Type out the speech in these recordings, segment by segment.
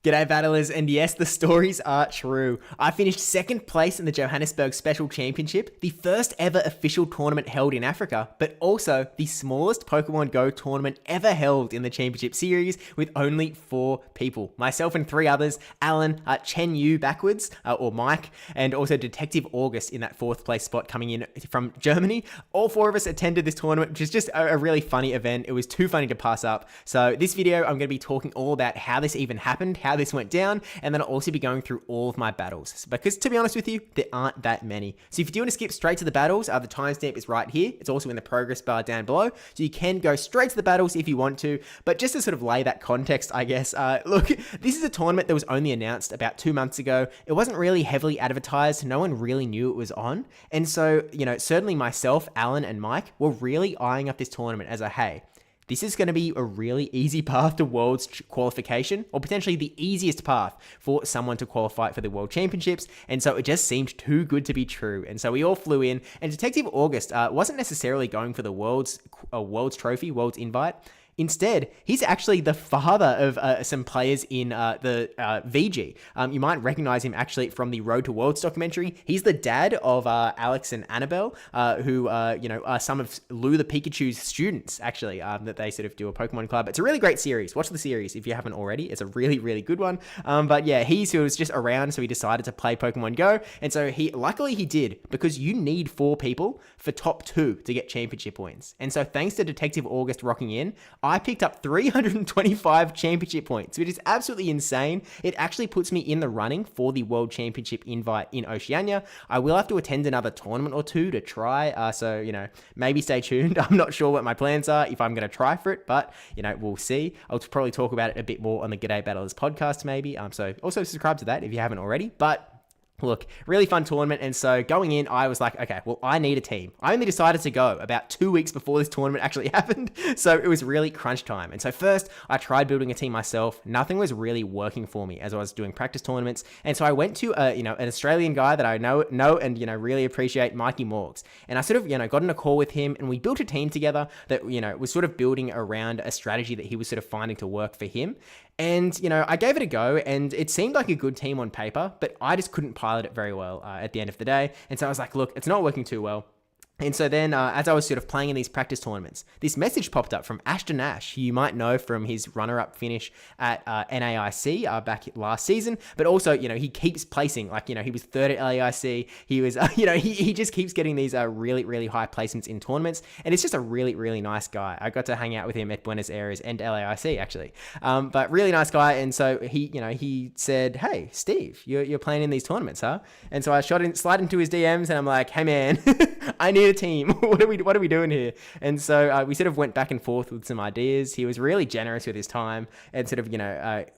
G'day battlers, and yes, the stories are true. I finished second place in the Johannesburg Special Championship, the first ever official tournament held in Africa, but also the smallest Pokemon Go tournament ever held in the championship series with only 4 people. Myself and 3 others, Alan, Chen Yu backwards, or Mike, and also DetectivAugust in that 4th place spot coming in from Germany. All 4 of us attended this tournament, which is just a really funny event. It was too funny to pass up. So this video, I'm going to be talking all about how this even happened, how this went down, and then I'll also be going through all of my battles, because to be honest with you, there aren't that many. So if you do want to skip straight to the battles, the timestamp is right here. It's also in the progress bar down below, so you can go straight to the battles if you want to. But just to sort of lay that context, I guess, look, this is a tournament that was only announced about 2 months ago. It wasn't really heavily advertised. No one really knew it was on. And so, certainly myself, Alan, and Mike were really eyeing up this tournament as hey, this is going to be a really easy path to Worlds qualification, or potentially the easiest path for someone to qualify for the World Championships, and so it just seemed too good to be true. And so we all flew in, and DetectivAugust wasn't necessarily going for the Worlds trophy, Worlds invite. Instead, he's actually the father of some players in the VG. You might recognize him actually from the Road to Worlds documentary. He's the dad of Alex and Annabelle, who are some of Lou the Pikachu's students, actually, that they sort of do a Pokemon club. It's a really great series. Watch the series if you haven't already. It's a really, really good one. But yeah, he was just around, so he decided to play Pokemon Go. And so luckily he did, because you need 4 people for top 2 to get championship points. And so thanks to DetectivAugust rocking in, I picked up 325 championship points, which is absolutely insane. It actually puts me in the running for the World Championship invite in Oceania. I will have to attend another tournament or 2 to try, so, maybe stay tuned. I'm not sure what my plans are, if I'm going to try for it, but, we'll see. I'll probably talk about it a bit more on the G'day Battlers podcast, maybe. So also subscribe to that if you haven't already, but look, really fun tournament. And so going in, I was like, okay, well, I need a team. I only decided to go about 2 weeks before this tournament actually happened. So it was really crunch time. And so first I tried building a team myself. Nothing was really working for me as I was doing practice tournaments. And so I went to, an Australian guy that I know and, really appreciate, Mikey Morgs. And I sort of, got in a call with him, and we built a team together that, was sort of building around a strategy that he was sort of finding to work for him. And, I gave it a go, and it seemed like a good team on paper, but I just couldn't pilot it very well at the end of the day. And so I was like, look, it's not working too well. And so then, as I was sort of playing in these practice tournaments, this message popped up from Ashton Ash, who you might know from his runner-up finish at NAIC back last season. But also, he keeps placing, he was 3rd at LAIC. He was, he just keeps getting these really, really high placements in tournaments. And it's just a really, really nice guy. I got to hang out with him at Buenos Aires and LAIC, actually. But really nice guy. And so he said, hey, Steve, you're playing in these tournaments, huh? And so I slide into his DMs, and I'm like, hey, man, I need a team. What are we doing here? And so we sort of went back and forth with some ideas. He was really generous with his time, and sort of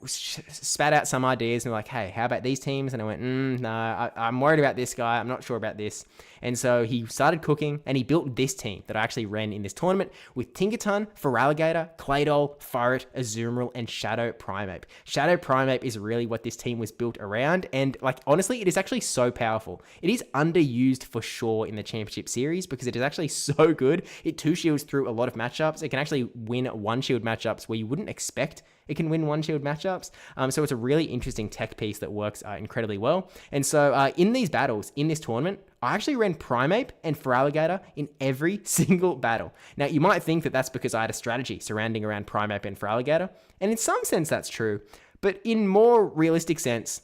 spat out some ideas, and we're like, hey, how about these teams? And I went, no, I'm worried about this guy. I'm not sure about this. And so he started cooking, and he built this team that I actually ran in this tournament with Tinkaton, Feraligatr, Claydol, Furret, Azumarill, and Shadow Primeape. Shadow Primeape is really what this team was built around, and honestly, it is actually so powerful. It is underused for sure in the championship series, because it is actually so good. It 2-shields through a lot of matchups. It can actually win 1-shield matchups where you wouldn't expect it can win 1-shield matchups. So it's a really interesting tech piece that works incredibly well. And so in these battles, in this tournament, I actually ran Primeape and Feraligatr in every single battle. Now, you might think that that's because I had a strategy surrounding around Primeape and Feraligatr, and in some sense that's true. But in more realistic sense,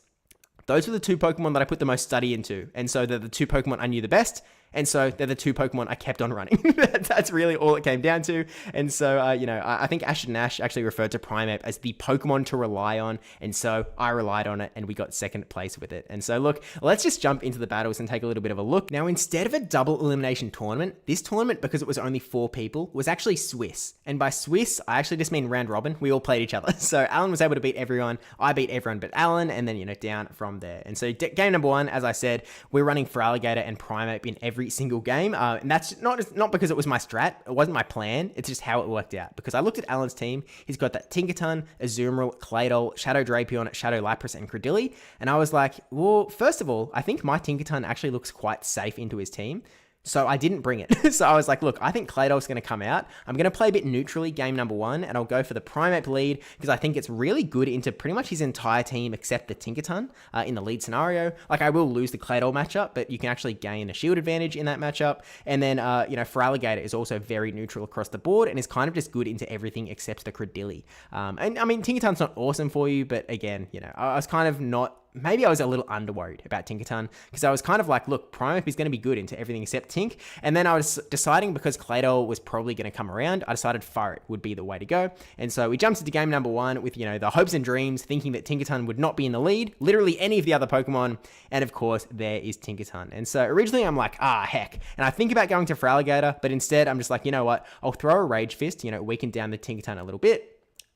those were the 2 Pokemon that I put the most study into. And so they're the 2 Pokemon I knew the best. And so they're the 2 Pokemon I kept on running. That's really all it came down to. And so, I think Ashton Nash actually referred to Primeape as the Pokemon to rely on. And so I relied on it, and we got 2nd place with it. And so look, let's just jump into the battles and take a little bit of a look. Now, instead of a double elimination tournament, this tournament, because it was only 4 people, was actually Swiss. And by Swiss, I actually just mean round robin. We all played each other. So Alan was able to beat everyone. I beat everyone but Alan, and then, down from there. And so game number 1, as I said, we're running Feraligatr and Primeape in every single game, and that's not because it was my strat. It wasn't my plan. It's just how it worked out, because I looked at Alan's team. He's got that Tinkaton, Azumarill, Claydol, Shadow Drapion, Shadow Lapras, and Credilli, and I was like, well, first of all, I think my Tinkaton actually looks quite safe into his team. So I didn't bring it. So I was like, look, I think Cladol's going to come out. I'm going to play a bit neutrally game number 1, and I'll go for the Primeape lead because I think it's really good into pretty much his entire team except the Tinkerton in the lead scenario. Like, I will lose the Cladol matchup, but you can actually gain a shield advantage in that matchup. And then, Feraligatr is also very neutral across the board and is kind of just good into everything except the Credilli. And I mean, Tinkerton's not awesome for you, but again, I was kind of not. Maybe I was a little underworried about Tinkerton because I was kind of like, look, Primeape is going to be good into everything except Tink. And then I was deciding because Cladol was probably going to come around, I decided Furret would be the way to go. And so we jumped into game number 1 with, the hopes and dreams, thinking that Tinkerton would not be in the lead, literally any of the other Pokemon. And of course, there is Tinkerton. And so originally I'm like, heck. And I think about going to Feraligatr, but instead I'm just like, you know what? I'll throw a Rage Fist, weaken down the Tinkerton a little bit.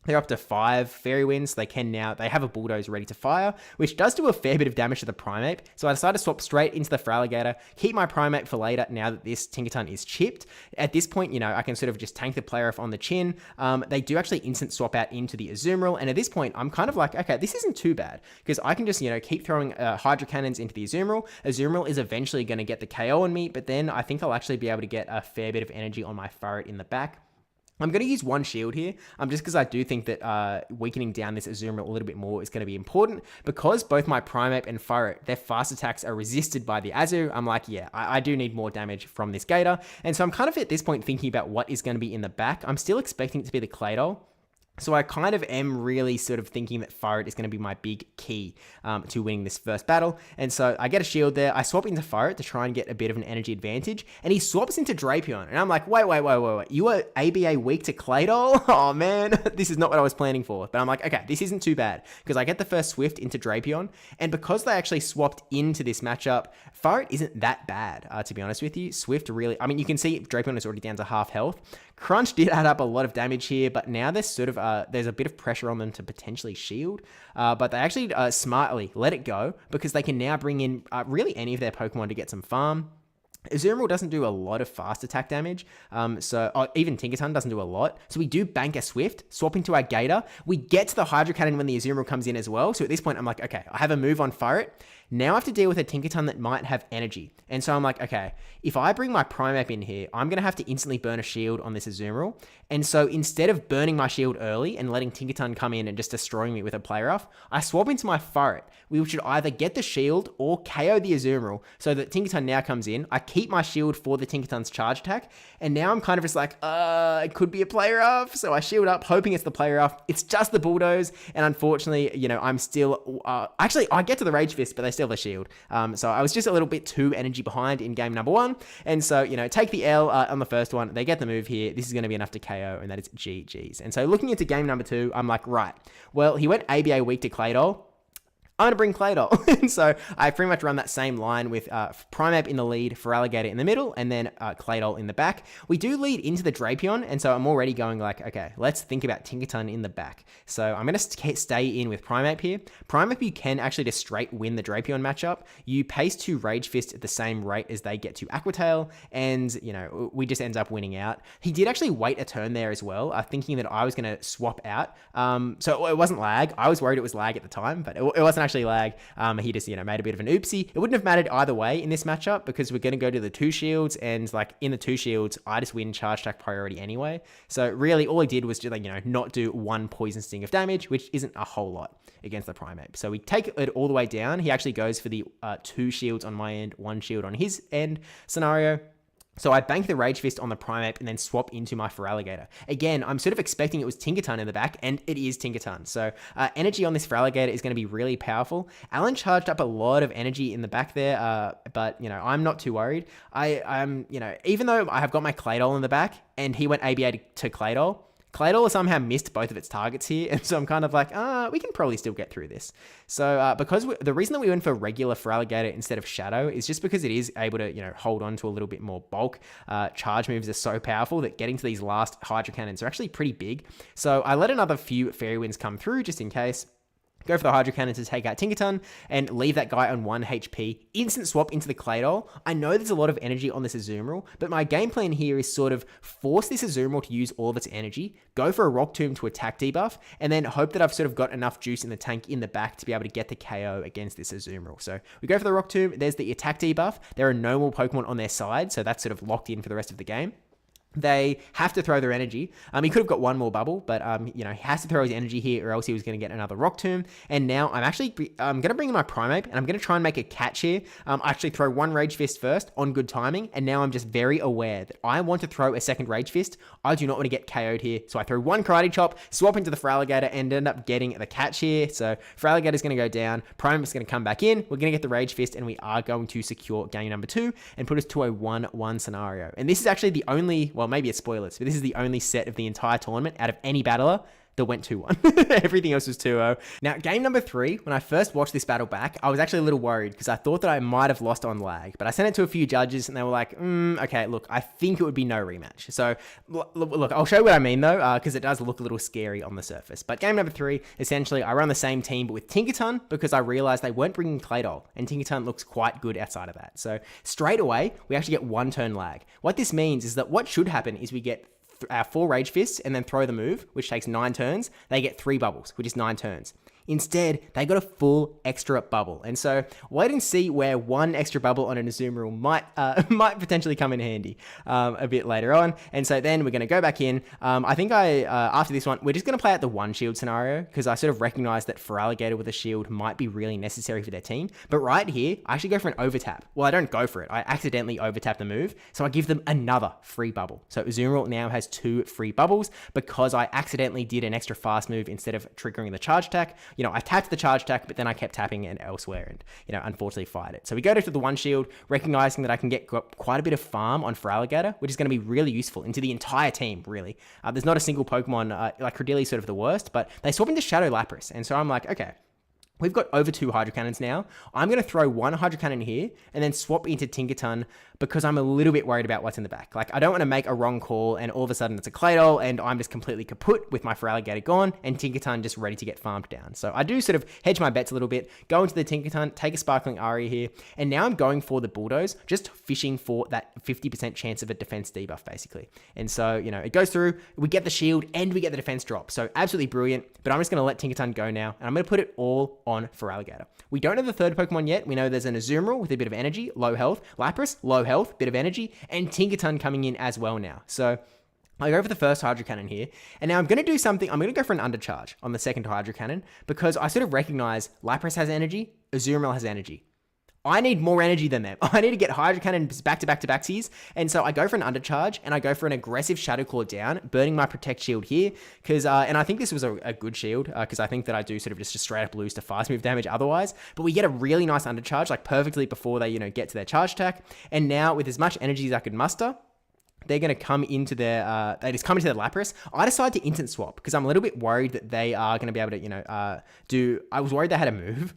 They're up to 5 Fairy Winds. They have a Bulldoze ready to fire, which does do a fair bit of damage to the Primeape. So I decided to swap straight into the Feraligatr, keep my Primeape for later now that this Tinkerton is chipped. At this point, I can sort of just tank the player off on the chin. They do actually instant swap out into the Azumarill. And at this point, I'm kind of like, okay, this isn't too bad because I can just, keep throwing Hydro Cannons into the Azumarill. Azumarill is eventually going to get the KO on me, but then I think I'll actually be able to get a fair bit of energy on my Furret in the back. I'm going to use 1 shield here, just because I do think that weakening down this Azumarill a little bit more is going to be important, because both my Primeape and Furret, their fast attacks are resisted by the Azu. I'm like, yeah, I do need more damage from this Gator, and so I'm kind of at this point thinking about what is going to be in the back. I'm still expecting it to be the Cladol. So I kind of am really sort of thinking that Furret is going to be my big key to winning this first battle. And so I get a shield there. I swap into Furret to try and get a bit of an energy advantage. And he swaps into Drapion. And I'm like, wait. You are ABA weak to Cladol? Oh, man. This is not what I was planning for. But I'm like, okay, this isn't too bad. Because I get the first Swift into Drapion. And because they actually swapped into this matchup, Furret isn't that bad, to be honest with you. Swift really... I mean, you can see Drapion is already down to half health. Crunch did add up a lot of damage here, but now there's sort of there's a bit of pressure on them to potentially shield, but they actually smartly let it go because they can now bring in really any of their Pokemon to get some farm. Azumarill doesn't do a lot of fast attack damage, even Tinkerton doesn't do a lot. So we do bank a Swift, swap into our Gator. We get to the Hydro Cannon when the Azumarill comes in as well. So at this point, I'm like, okay, I have a move on Furret. Now I have to deal with a Tinkerton that might have energy. And so I'm like, okay, if I bring my Primeape in here, I'm going to have to instantly burn a shield on this Azumarill. And so instead of burning my shield early and letting Tinkerton come in and just destroying me with a play rough, I swap into my Furret. We should either get the shield or KO the Azumarill so that Tinkerton now comes in. I keep my shield for the Tinkerton's charge attack. And now I'm kind of just like, it could be a play rough. So I shield up, hoping it's the play rough. It's just the Bulldoze. And unfortunately, I'm still, actually, I get to the Rage Fist, but they still have a shield. So I was just a little bit too energy behind in game number 1. And so, take the L on the first one. They get the move here. This is going to be enough to KO, and that is GG's. And so looking into game number 2, I'm like, right, well, he went ABA weak to Cladol. I'm going to bring Cladol. And so I pretty much run that same line with Primeape in the lead, Feraligatr in the middle, and then Cladol in the back. We do lead into the Drapion, and so I'm already going like, okay, let's think about Tinkerton in the back. So I'm going to stay in with Primeape here. Primeape, you can actually just straight win the Drapion matchup. You pace 2 Rage Fist at the same rate as they get to Aqua Tail, and, we just ends up winning out. He did actually wait a turn there as well, thinking that I was going to swap out. So it wasn't lag. I was worried it was lag at the time, but it wasn't actually lag. He just, made a bit of an oopsie. It wouldn't have mattered either way in this matchup because we're going to go to the 2 shields, and like in the 2 shields, I just win charge attack priority anyway. So really all he did was just not do 1 poison sting of damage, which isn't a whole lot against the Primeape. So we take it all the way down. He actually goes for the 2 shields on my end, 1 shield on his end scenario. So I bank the Rage Fist on the Primeape and then swap into my Feraligatr. Again, I'm sort of expecting it was Tinkerton in the back, and it is Tinkerton. So energy on this Feraligatr is going to be really powerful. Alan charged up a lot of energy in the back there, but, I'm not too worried. I'm even though I have got my Cladol in the back, and he went ABA to Cladol, Cladol somehow missed both of its targets here, and so I'm kind of like, we can probably still get through this. So because the reason that we went for regular Feraligatr instead of Shadow is just because it is able to, hold on to a little bit more bulk. Charge moves are so powerful that getting to these last Hydro Cannons are actually pretty big. So I let another few Fairy Winds come through just in case. Go for the Hydro Cannon to take out Tinkaton and leave that guy on 1 HP. Instant swap into the Claydol. I know there's a lot of energy on this Azumarill, but my game plan here is sort of force this Azumarill to use all of its energy, go for a Rock Tomb to attack debuff, and then hope that I've sort of got enough juice in the tank in the back to be able to get the KO against this Azumarill. So we go for the Rock Tomb. There's the attack debuff. There are no more Pokemon on their side, so that's sort of locked in for the rest of the game. They have to throw their energy. He could have got one more bubble, but he has to throw his energy here, or else he was going to get another Rock Tomb. And now I'm going to bring in my Primeape, and I'm going to try and make a catch here. I actually throw one Rage Fist first on good timing, and now I'm just very aware that I want to throw a second Rage Fist. I do not want to get KO'd here, so I throw one Karate Chop, swap into the Feraligatr, and end up getting the catch here. So Feraligator's going to go down, Primeape's going to come back in, we're going to get the Rage Fist, and we are going to secure game number 2 and put us to a 1-1 scenario. And this is actually the only, well, maybe it's spoilers, but this is the only set of the entire tournament out of any battler that went 2-1. Everything else was 2-0. Now, game number 3, when I first watched this battle back, I was actually a little worried because I thought that I might have lost on lag, but I sent it to a few judges and they were like, okay, look, I think it would be no rematch. So, look, I'll show you what I mean though, because it does look a little scary on the surface. But game number 3, essentially, I run the same team, but with Tinkaton, because I realized they weren't bringing Claydol, and Tinkaton looks quite good outside of that. So, straight away, we actually get 1 turn lag. What this means is that what should happen is we get 4 Rage Fists and then throw the move, which takes 9 turns. They get 3 bubbles, which is 9 turns. Instead, they got a full extra bubble. And so wait and see where 1 extra bubble on an Azumarill might potentially come in handy a bit later on. And so then we're going to go back in. I think after this one, we're just going to play out the 1 shield scenario because I sort of recognize that Feraligatr with a shield might be really necessary for their team. But right here, I actually go for an overtap. Well, I don't go for it. I accidentally overtap the move. So I give them another free bubble. So Azumarill now has 2 free bubbles because I accidentally did an extra fast move instead of triggering the charge attack. I tapped the charge attack, but then I kept tapping it elsewhere and, unfortunately fired it. So we go to the 1 shield, recognizing that I can get quite a bit of farm on Feraligatr, which is going to be really useful into the entire team, really. There's not a single Pokemon, like Credilli's sort of the worst, but they swap into Shadow Lapras. And so I'm like, okay, we've got over 2 Hydro Cannons now. I'm going to throw 1 Hydro Cannon here and then swap into Tinkaton because I'm a little bit worried about what's in the back. Like, I don't want to make a wrong call and all of a sudden it's a Claydol and I'm just completely kaput with my Feraligatr gone and Tinkaton just ready to get farmed down. So I do sort of hedge my bets a little bit, go into the Tinkaton, take a Sparkling Aria here, and now I'm going for the Bulldoze, just fishing for that 50% chance of a defense debuff, basically. And so, it goes through, we get the shield and we get the defense drop. So absolutely brilliant, but I'm just going to let Tinkaton go now and I'm going to put it all on Feraligatr. We don't have the third Pokemon yet. We know there's an Azumarill with a bit of energy, low health, Lapras, low health, bit of energy, and Tinkaton coming in as well now. So I go for the first Hydro Cannon here, and now I'm going to do something. I'm going to go for an undercharge on the second Hydro Cannon because I sort of recognize Lapras has energy, Azumarill has energy. I need more energy than them. I need to get Hydro Cannons back to backsies. And so I go for an undercharge and I go for an aggressive Shadow Claw down, burning my Protect shield here. Because, and I think this was a good shield because I think that I do sort of just straight up lose to fast move damage otherwise. But we get a really nice undercharge, like perfectly before they, get to their charge attack. And now with as much energy as I could muster, they're going to come into their, they just come into their Lapras. I decide to instant swap because I'm a little bit worried that they are going to be able to, I was worried they had a move.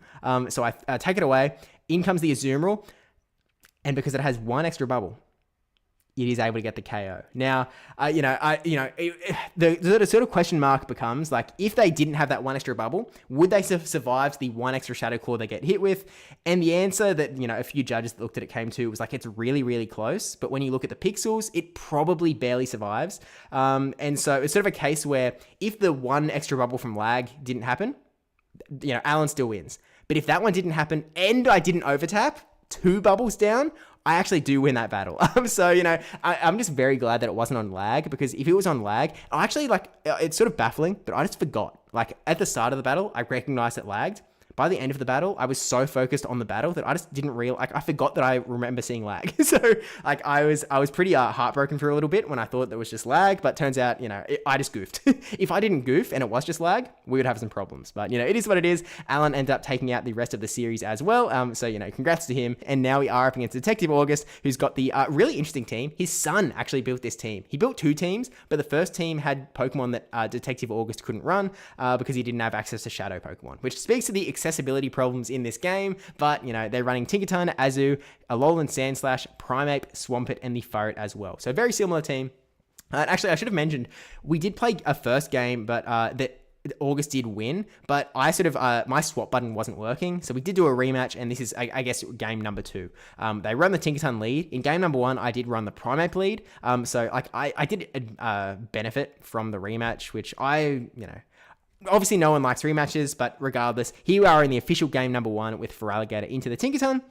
So I take it away. In comes the Azumarill, and because it has 1 extra bubble, it is able to get the KO. Now, the sort of question mark becomes like, if they didn't have that 1 extra bubble, would they survive the 1 extra Shadow Claw they get hit with? And the answer that, a few judges that looked at it came to was like, it's really, really close. But when you look at the pixels, it probably barely survives. And so it's sort of a case where if the 1 extra bubble from lag didn't happen, Alan still wins. But if that one didn't happen and I didn't overtap, 2 bubbles down, I actually do win that battle. So, I'm just very glad that it wasn't on lag because if it was on lag, I actually it's sort of baffling, but I just forgot. Like at the start of the battle, I recognized it lagged. By the end of the battle, I was so focused on the battle that I just didn't I forgot that I remember seeing lag. So I was pretty heartbroken for a little bit when I thought that was just lag, but turns out, I just goofed. If I didn't goof and it was just lag, we would have some problems, but it is what it is. Alan ended up taking out the rest of the series as well. So, congrats to him. And now we are up against Detective August, who's got the really interesting team. His son actually built this team. He built 2 teams, but the first team had Pokemon that Detective August couldn't run because he didn't have access to Shadow Pokemon, which speaks to the accessibility problems in this game, but they're running Tinkaton, Azu, Alolan Sandslash, Primeape, Swampert, and the Ferret as well. So very similar team. Actually, I should have mentioned we did play a first game, but that August did win, but I sort of, my swap button wasn't working. So we did do a rematch, and this is, I guess, game number 2. They run the Tinkerton lead. In game number 1, I did run the Primeape lead. So like I did benefit from the rematch, which obviously no one likes rematches, but regardless, here we are in the official game number 1 with Feraligatr into the Tinkerton.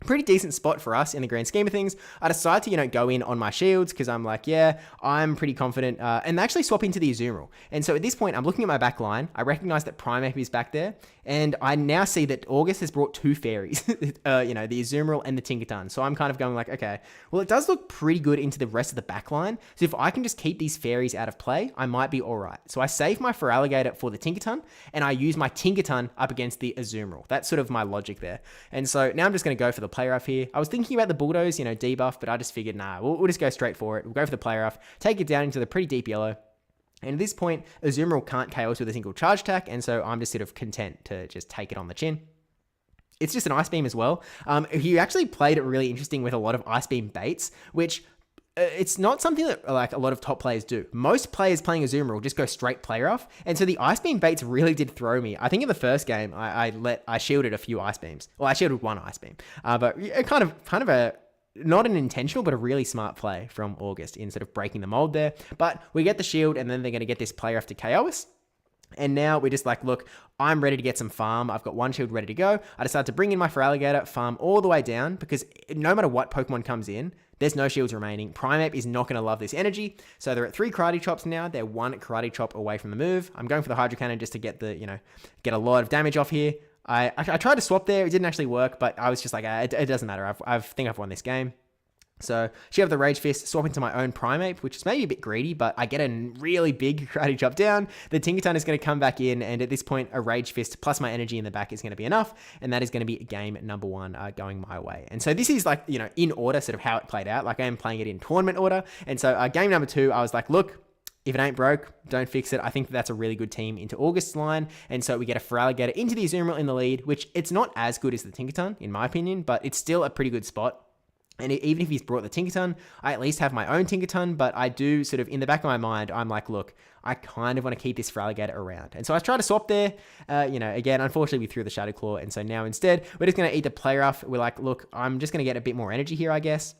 Pretty decent spot for us in the grand scheme of things. I decide to, go in on my shields because I'm like, yeah, I'm pretty confident. And they actually swap into the Azumarill. And so at this point, I'm looking at my back line. I recognize that Primeape is back there. And I now see that August has brought 2 fairies, the Azumarill and the Tinkerton. So I'm kind of going like, okay, well, it does look pretty good into the rest of the back line. So if I can just keep these fairies out of play, I might be all right. So I save my Feraligatr for the Tinkerton, and I use my Tinkerton up against the Azumarill. That's sort of my logic there. And so now I'm just going to go for the play rough here. I was thinking about the Bulldoze, debuff, but I just figured, nah, we'll just go straight for it. We'll go for the play rough, take it down into the pretty deep yellow. And at this point, Azumarill can't KO us with a single charge attack, and so I'm just sort of content to just take it on the chin. It's just an Ice Beam as well. He actually played it really interesting with a lot of Ice Beam baits, which it's not something that like a lot of top players do. Most players playing Azumarill just go straight play rough, and so the Ice Beam baits really did throw me. I think in the first game, I shielded a few Ice Beams. Well, I shielded one Ice Beam, but kind of a not an intentional, but a really smart play from August in sort of breaking the mold there. But we get the shield, and then they're going to get this play rough to KO us. And now we're just like, look, I'm ready to get some farm. I've got one shield ready to go. I decided to bring in my Feraligatr, farm all the way down, because no matter what Pokemon comes in, there's no shields remaining. Primeape is not going to love this energy. So they're at 3 Karate Chops now. They're 1 Karate Chop away from the move. I'm going for the Hydro Cannon just to get get a lot of damage off here. I tried to swap there. It didn't actually work, but I was just like, it doesn't matter. I think I've won this game. So she have the Rage Fist, swap into my own Primeape, which is maybe a bit greedy, but I get a really big Karate Chop down. The Tinkerton is going to come back in, and at this point, a Rage Fist plus my energy in the back is going to be enough, and that is going to be game number 1 going my way. And so this is like, in order, sort of how it played out. Like I am playing it in tournament order. And so game number 2, I was like, look, if it ain't broke, don't fix it. I think that's a really good team into August's line. And so we get a Feraligatr into the Azumarill in the lead, which it's not as good as the Tinkerton, in my opinion, but it's still a pretty good spot. And even if he's brought the Tinkerton, I at least have my own Tinkerton, but I do sort of, in the back of my mind, I'm like, look, I kind of want to keep this Feraligatr around. And so I try to swap there. Again, unfortunately, we threw the Shadow Claw, and so now instead, we're just going to eat the play rough. We're like, look, I'm just going to get a bit more energy here, I guess.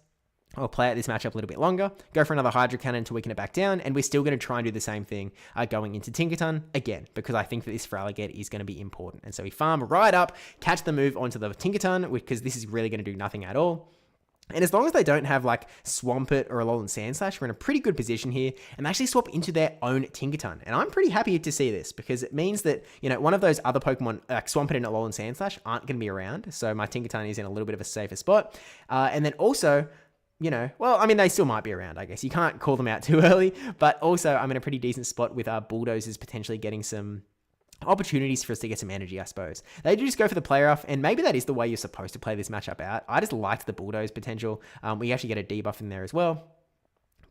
I'll play out this matchup a little bit longer, go for another Hydro Cannon to weaken it back down, and we're still going to try and do the same thing going into Tinkerton again, because I think that this Feraligatr is going to be important. And so we farm right up, catch the move onto the Tinkerton, because this is really going to do nothing at all. And as long as they don't have like Swampert or Alolan Sandslash, we're in a pretty good position here, and they actually swap into their own Tinkerton. And I'm pretty happy to see this, because it means that, one of those other Pokemon, like Swampert and Alolan Sandslash, aren't going to be around. So my Tinkerton is in a little bit of a safer spot. And then also, they still might be around, I guess. You can't call them out too early, but also I'm in a pretty decent spot with our Bulldozers potentially getting some opportunities for us to get some energy, I suppose. They do just go for the play rough, and maybe that is the way you're supposed to play this matchup out. I just liked the Bulldoze potential. We actually get a debuff in there as well.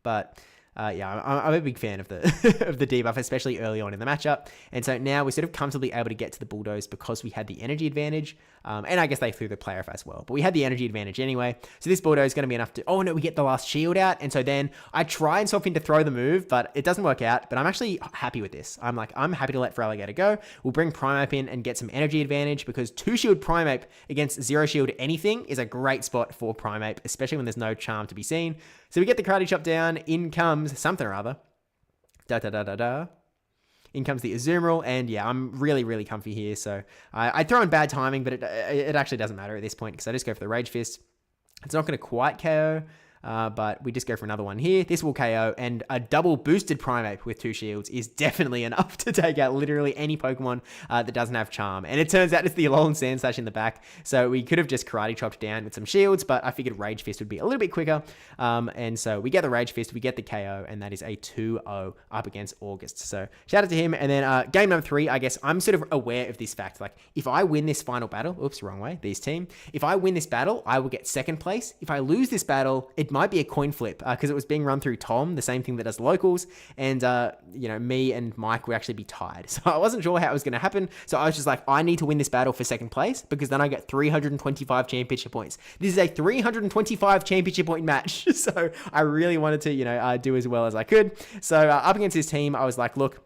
But I'm a big fan of the of the debuff, especially early on in the matchup. And so now we're sort of comfortably able to get to the Bulldoze because we had the energy advantage. And I guess they threw the play off as well. But we had the energy advantage anyway. So this Bulldoze is going to be enough to... Oh, no, we get the last shield out. And so then I try and swap in to throw the move, but it doesn't work out. But I'm actually happy with this. I'm happy to let Feraligatr go. We'll bring Primeape in and get some energy advantage, because 2-shield Primeape against 0-shield anything is a great spot for Primeape, especially when there's no charm to be seen. So we get the Karate Chop down. In comes something or other. In comes the Azumarill, and yeah, I'm really, really comfy here. So I throw in bad timing, but it actually doesn't matter at this point, because I just go for the Rage Fist. It's not going to quite KO, but we just go for another one here. This will KO, and a double boosted Primeape with 2 shields is definitely enough to take out literally any Pokemon that doesn't have Charm. And it turns out it's the Alolan Sandslash in the back, so we could have just Karate Chopped down with some shields, but I figured Rage Fist would be a little bit quicker. And so we get the Rage Fist, we get the KO, and that is a 2-0 up against August. So shout out to him. And then game number 3, I guess I'm sort of aware of this fact. Like, if I win this final battle, oops, wrong way, these team. If I win this battle, I will get second place. If I lose this battle, it might be a coin flip, because it was being run through Tom, the same thing that does locals, and me and Mike would actually be tied. So I wasn't sure how it was going to happen. So I was just like, I need to win this battle for second place, because then I get 325 championship points. This is a 325 championship point match. So I really wanted to, do as well as I could. So up against this team, I was like, look,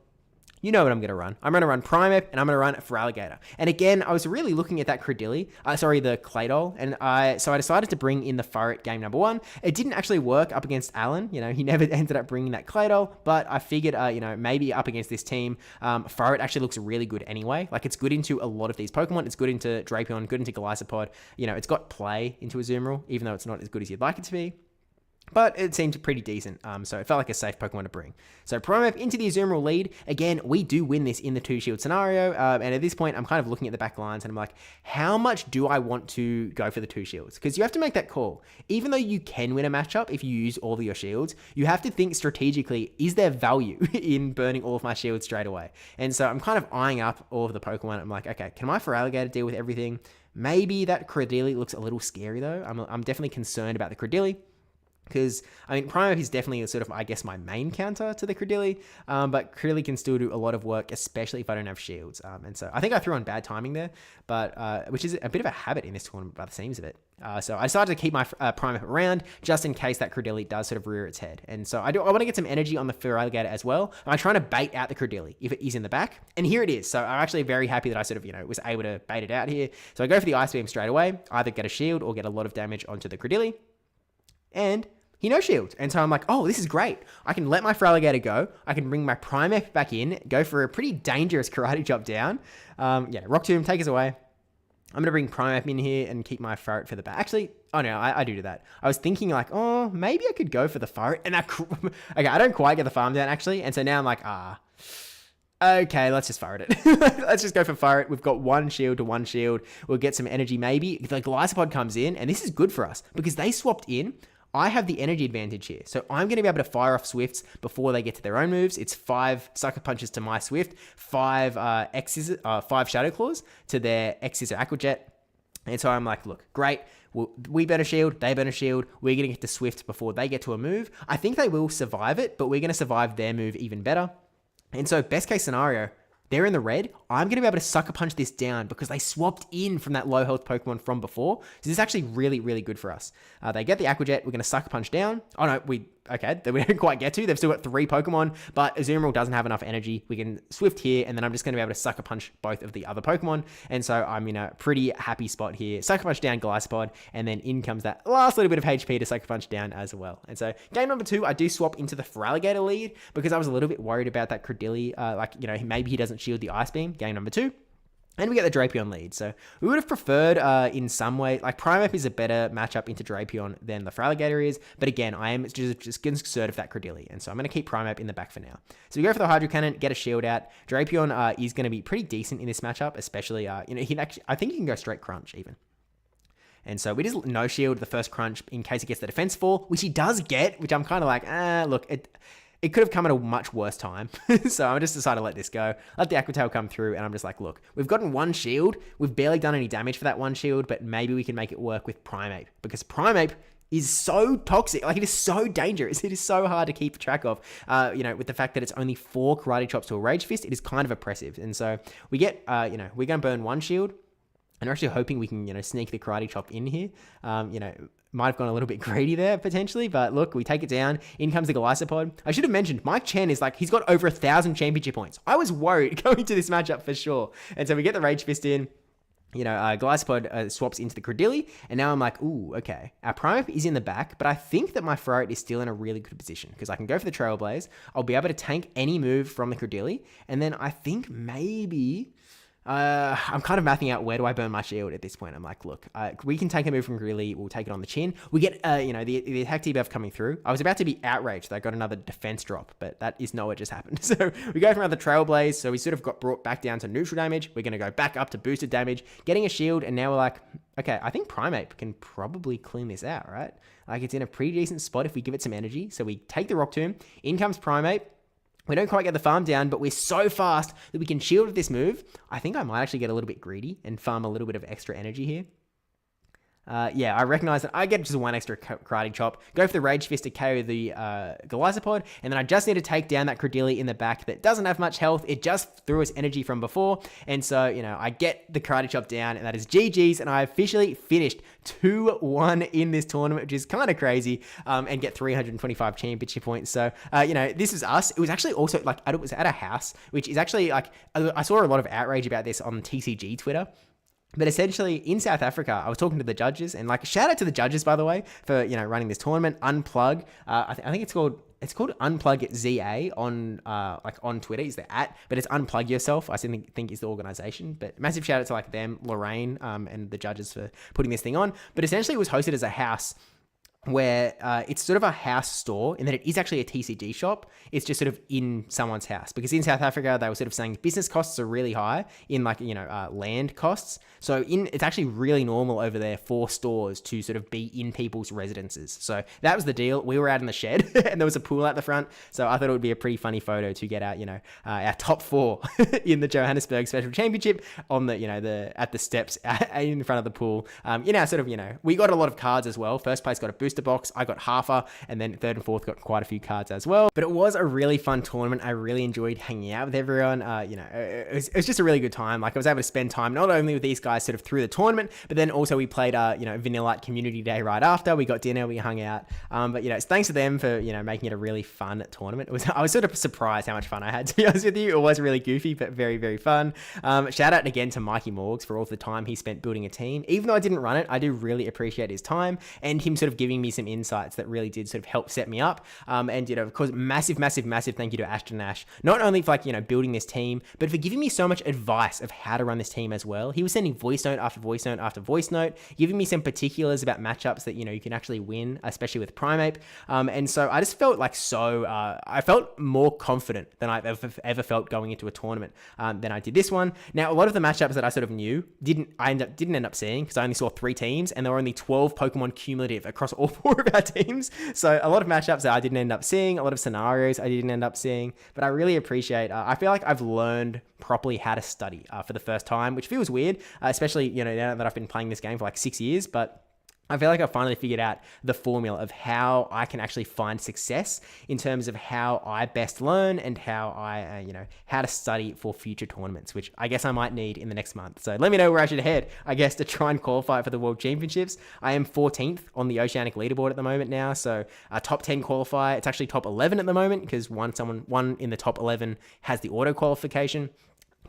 you know what I'm going to run. I'm going to run Primeape, and I'm going to run Feraligatr. And again, I was really looking at that Cradily, the Claydol, and so I decided to bring in the Furret game number 1. It didn't actually work up against Alan. He never ended up bringing that Claydol, but I figured, maybe up against this team, Furret actually looks really good anyway. Like, it's good into a lot of these Pokemon. It's good into Drapion, good into Golisopod. It's got play into Azumarill, even though it's not as good as you'd like it to be. But it seemed pretty decent, so it felt like a safe Pokemon to bring. So Primeape into the Azumarill lead. Again, we do win this in the 2-shield scenario, and at this point, I'm kind of looking at the back lines, and I'm like, how much do I want to go for the 2 shields? Because you have to make that call. Even though you can win a matchup if you use all of your shields, you have to think strategically, is there value in burning all of my shields straight away? And so I'm kind of eyeing up all of the Pokemon. I'm like, okay, can my Feraligatr deal with everything? Maybe that Cradily looks a little scary, though. I'm definitely concerned about the Cradily. Because, Primeape is definitely sort of, I guess, my main counter to the Cradily, but Cradily can still do a lot of work, especially if I don't have shields. And so I think I threw on bad timing there, but which is a bit of a habit in this tournament by the seams of it. So I decided to keep my Primeape around just in case that Cradily does sort of rear its head. And so I want to get some energy on the Feraligatr as well. I'm trying to bait out the Cradily if it is in the back. And here it is. So I'm actually very happy that I sort of, was able to bait it out here. So I go for the Ice Beam straight away, either get a shield or get a lot of damage onto the Cradily. And he no shield. And so I'm like, oh, this is great. I can let my Feraligatr go. I can bring my Primeape back in, go for a pretty dangerous Karate Chop down. Rock Tomb, take us away. I'm going to bring Primeape in here and keep my Furret for the back. Actually, oh no, I do that. I was thinking like, oh, maybe I could go for the Furret. And okay, I don't quite get the farm down actually. And so now I'm like, okay, let's just Furret it. Let's just go for Furret. We've got 1 shield to 1 shield. We'll get some energy maybe. The Golisopod comes in, and this is good for us because they swapped in. I have the energy advantage here. So I'm going to be able to fire off Swifts before they get to their own moves. It's 5 Sucker Punches to my Swift, 5 Shadow Claws to their X-Scissor Aqua Jet. And so I'm like, look, great. We better shield, they better shield. We're going to get to Swift before they get to a move. I think they will survive it, but we're going to survive their move even better. And so best case scenario, they're in the red. I'm going to be able to Sucker Punch this down because they swapped in from that low health Pokemon from before. So this is actually really, really good for us. They get the Aqua Jet. We're going to Sucker Punch down. Oh no, we don't quite get to. They've still got 3 Pokemon, but Azumarill doesn't have enough energy. We can Swift here, and then I'm just going to be able to Sucker Punch both of the other Pokemon. And so I'm in a pretty happy spot here. Sucker Punch down Golisopod, and then in comes that last little bit of HP to Sucker Punch down as well. And so game number 2, I do swap into the Feraligatr lead because I was a little bit worried about that Cradily. Maybe he doesn't shield the Ice Beam. Game number 2. And we get the Drapion lead. So we would have preferred in some way, like Primeape is a better matchup into Drapion than the Feraligatr is. But again, I am just concerned of that Cradily. And so I'm going to keep Primeape in the back for now. So we go for the Hydro Cannon, get a shield out. Drapion is going to be pretty decent in this matchup, especially, I think he can go straight Crunch even. And so we just no shield the first Crunch in case he gets the Defense 4, which he does get, which I'm kind of like, look, it could have come at a much worse time. So I just decided to let this go. Let the Aqua Tail come through, and I'm just like, look, we've gotten 1 shield. We've barely done any damage for that 1 shield, but maybe we can make it work with Primeape. Because Primeape is so toxic. Like, it is so dangerous. It is so hard to keep track of. With the fact that it's only 4 Karate Chops to a Rage Fist, it is kind of oppressive. And so we get, we're going to burn 1 shield. And we're actually hoping we can, sneak the Karate Chop in here. Might have gone a little bit greedy there, potentially. But look, we take it down. In comes the Golisopod. I should have mentioned, Mike Chen is like, he's got over 1,000 championship points. I was worried going to this matchup for sure. And so we get the Rage Fist in. Golisopod swaps into the Cradily. And now I'm like, ooh, okay. Our Primeape is in the back. But I think that my Furret is still in a really good position. Because I can go for the Trailblaze. I'll be able to tank any move from the Cradily. And then I think maybe I'm kind of mathing out where do I burn my shield at this point. I'm like, look, we can take a move from Greeley. We'll take it on the chin. We get, the attack debuff coming through. I was about to be outraged that I got another defense drop, but that is not what just happened. So we go from another Trailblaze. So we sort of got brought back down to neutral damage. We're going to go back up to boosted damage, getting a shield. And now we're like, okay, I think Primeape can probably clean this out, right? Like, it's in a pretty decent spot if we give it some energy. So we take the Rock Tomb. In comes Primeape. We don't quite get the farm down, but we're so fast that we can shield with this move. I think I might actually get a little bit greedy and farm a little bit of extra energy here. Yeah, I recognize that I get just one extra karate chop, go for the Rage Fist to KO the Galisopod, and then I just need to take down that Credilli in the back that doesn't have much health. It just threw its energy from before, and so, I get the karate chop down, and that is GG's, and I officially finished 2-1 in this tournament, which is kind of crazy, and get 325 championship points. So, this is us. It was actually also, it was at a house, which is actually, I saw a lot of outrage about this on TCG Twitter. But essentially, in South Africa, I was talking to the judges, and shout out to the judges, by the way, for running this tournament. Unplug, I think it's called Unplug ZA on Twitter is the @, but it's Unplug Yourself. I think is the organization. But massive shout out to them, Lorraine, and the judges for putting this thing on. But essentially, it was hosted as a house where it's sort of a house store in that it is actually a TCG shop. It's just sort of in someone's house, because in South Africa, they were sort of saying business costs are really high in land costs. So it's actually really normal over there for stores to sort of be in people's residences. So that was the deal. We were out in the shed and there was a pool at the front. So I thought it would be a pretty funny photo to get out, our top 4 in the Johannesburg Special Championship on at the steps in front of the pool. We got a lot of cards as well. First place got a booster box. I got half and then third and fourth got quite a few cards as well. But it was a really fun tournament. I really enjoyed hanging out with everyone. It was just a really good time. I was able to spend time not only with these guys sort of through the tournament, but then also we played Vanillite Community Day right after. We got dinner, we hung out. But it's thanks to them for making it a really fun tournament. I was sort of surprised how much fun I had, to be honest with you. It was really goofy, but very, very fun. Shout out again to Mikey Morgs for all the time he spent building a team. Even though I didn't run it, I do really appreciate his time and him sort of giving me some insights that really did sort of help set me up. And of course, massive thank you to Ashton Nash, not only for building this team, but for giving me so much advice of how to run this team as well. He was sending voice note after voice note after voice note, giving me some particulars about matchups that you can actually win, especially with Primeape. And so I just felt I felt more confident than I've ever felt going into a tournament than I did this one. Now, a lot of the matchups that I sort of knew didn't end up seeing, because I only saw 3 teams and there were only 12 Pokemon cumulative across all 4 of our teams. So a lot of matchups that I didn't end up seeing, a lot of scenarios I didn't end up seeing, but I really appreciate, I feel like I've learned properly how to study for the first time, which feels weird, especially, now that I've been playing this game for 6 years, but I feel like I finally figured out the formula of how I can actually find success in terms of how I best learn and how I, how to study for future tournaments, which I guess I might need in the next month. So let me know where I should head, I guess, to try and qualify for the World Championships. I am 14th on the Oceanic leaderboard at the moment now, so top 10 qualify. It's actually top 11 at the moment because one in the top 11 has the auto qualification.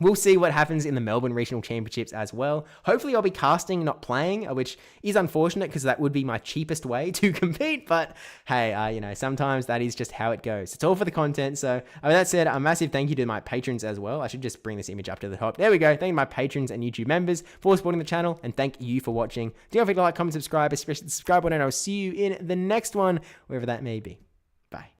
We'll see what happens in the Melbourne Regional Championships as well. Hopefully I'll be casting, not playing, which is unfortunate because that would be my cheapest way to compete. But hey, sometimes that is just how it goes. It's all for the content. So with that said, a massive thank you to my patrons as well. I should just bring this image up to the top. There we go. Thank you to my patrons and YouTube members for supporting the channel, and thank you for watching. Don't forget to like, comment, subscribe, especially the subscribe button, and I'll see you in the next one, wherever that may be. Bye.